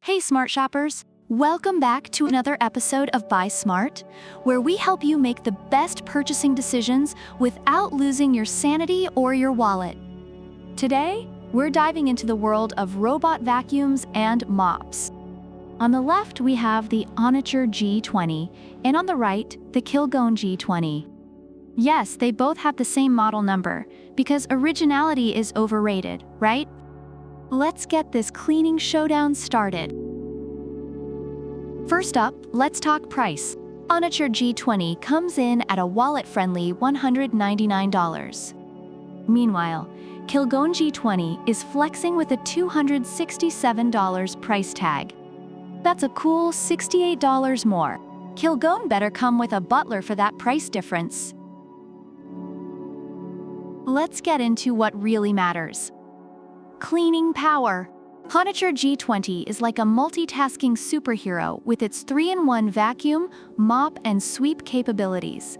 Hey smart shoppers! Welcome back to another episode of Buy Smart, where we help you make the best purchasing decisions without losing your sanity or your wallet. Today, we're diving into the world of robot vacuums and mops. On the left, we have the HONITURE G20, and on the right, the Kilgone G20. Yes, they both have the same model number, because originality is overrated, right? Let's get this cleaning showdown started. First up, let's talk price. HONITURE G20 comes in at a wallet-friendly $199. Meanwhile, Kilgone G20 is flexing with a $267 price tag. That's a cool $68 more. Kilgone better come with a butler for that price difference. Let's get into what really matters. Cleaning power. HONITURE G20 is like a multitasking superhero with its 3-in-1 vacuum, mop, and sweep capabilities.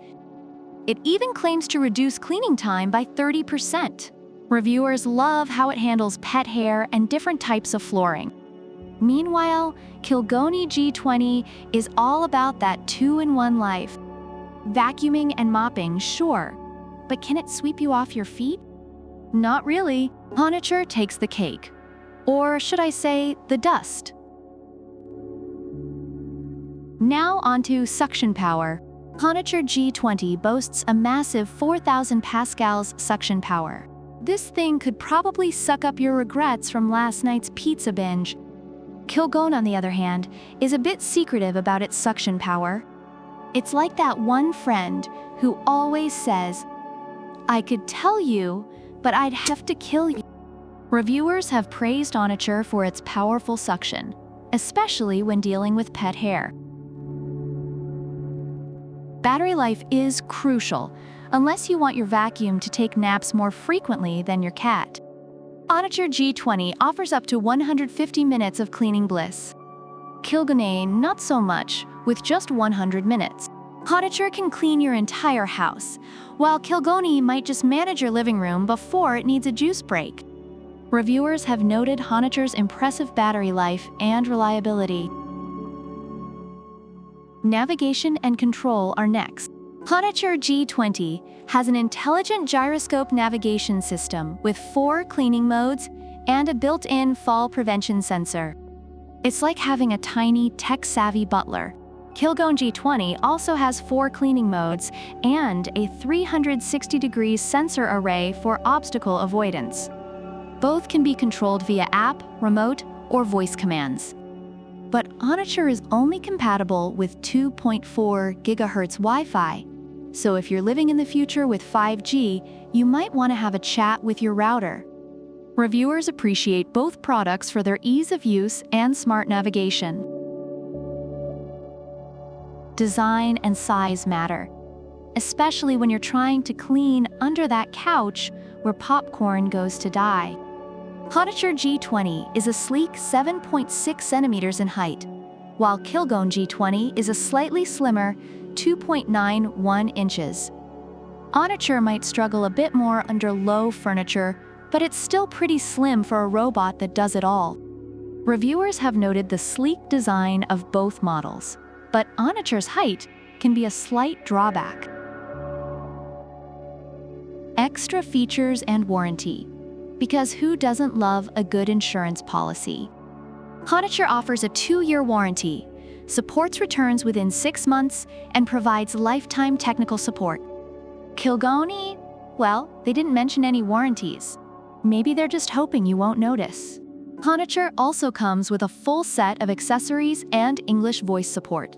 It even claims to reduce cleaning time by 30%. Reviewers love how it handles pet hair and different types of flooring. Meanwhile, Kilgone G20 is all about that 2-in-1 life. Vacuuming and mopping, sure, but can it sweep you off your feet? Not really. HONITURE takes the cake. Or should I say, the dust. Now onto suction power. HONITURE G20 boasts a massive 4,000 pascals suction power. This thing could probably suck up your regrets from last night's pizza binge. Kilgone, on the other hand, is a bit secretive about its suction power. It's like that one friend who always says, "I could tell you, but I'd have to kill you." Reviewers have praised HONITURE for its powerful suction, especially when dealing with pet hair. Battery life is crucial, unless you want your vacuum to take naps more frequently than your cat. HONITURE G20 offers up to 150 minutes of cleaning bliss. Kilgone, not so much, with just 100 minutes. HONITURE can clean your entire house, while Kilgone might just manage your living room before it needs a juice break. Reviewers have noted HONITURE's impressive battery life and reliability. Navigation and control are next. HONITURE G20 has an intelligent gyroscope navigation system with 4 cleaning modes and a built-in fall prevention sensor. It's like having a tiny, tech-savvy butler. Kilgone G20 also has 4 cleaning modes and a 360-degree sensor array for obstacle avoidance. Both can be controlled via app, remote, or voice commands. But HONITURE is only compatible with 2.4 GHz Wi-Fi. So if you're living in the future with 5G, you might want to have a chat with your router. Reviewers appreciate both products for their ease of use and smart navigation. Design and size matter, especially when you're trying to clean under that couch where popcorn goes to die. HONITURE G20 is a sleek 7.6 centimeters in height, while Kilgone G20 is a slightly slimmer 2.91 inches. HONITURE might struggle a bit more under low furniture, but it's still pretty slim for a robot that does it all. Reviewers have noted the sleek design of both models, but HONITURE's height can be a slight drawback. Extra features and warranty. Because who doesn't love a good insurance policy? HONITURE offers a 2-year warranty, supports returns within 6 months, and provides lifetime technical support. Kilgone? Well, they didn't mention any warranties. Maybe they're just hoping you won't notice. HONITURE also comes with a full set of accessories and English voice support.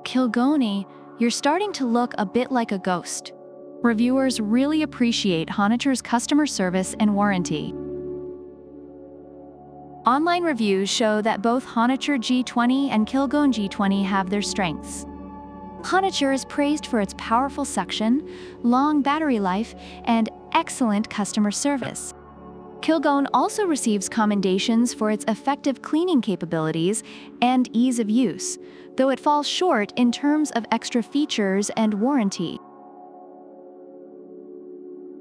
Kilgone, you're starting to look a bit like a ghost. Reviewers really appreciate HONITURE's customer service and warranty. Online reviews show that both HONITURE G20 and Kilgone G20 have their strengths. HONITURE is praised for its powerful suction, long battery life, and excellent customer service. Kilgone also receives commendations for its effective cleaning capabilities and ease of use, though it falls short in terms of extra features and warranty.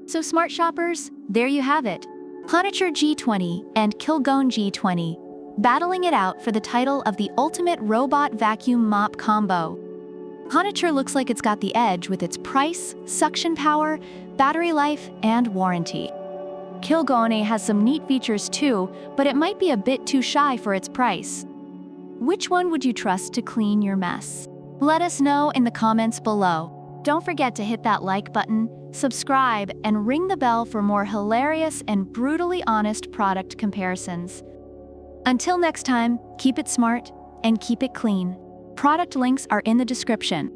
So smart shoppers, there you have it. HONITURE G20 and Kilgone G20. battling it out for the title of the ultimate robot vacuum mop combo. HONITURE looks like it's got the edge with its price, suction power, battery life, and warranty. Kilgone has some neat features too, but it might be a bit too shy for its price. Which one would you trust to clean your mess? Let us know in the comments below. Don't forget to hit that like button, subscribe, and ring the bell for more hilarious and brutally honest product comparisons. Until next time, keep it smart and keep it clean. Product links are in the description.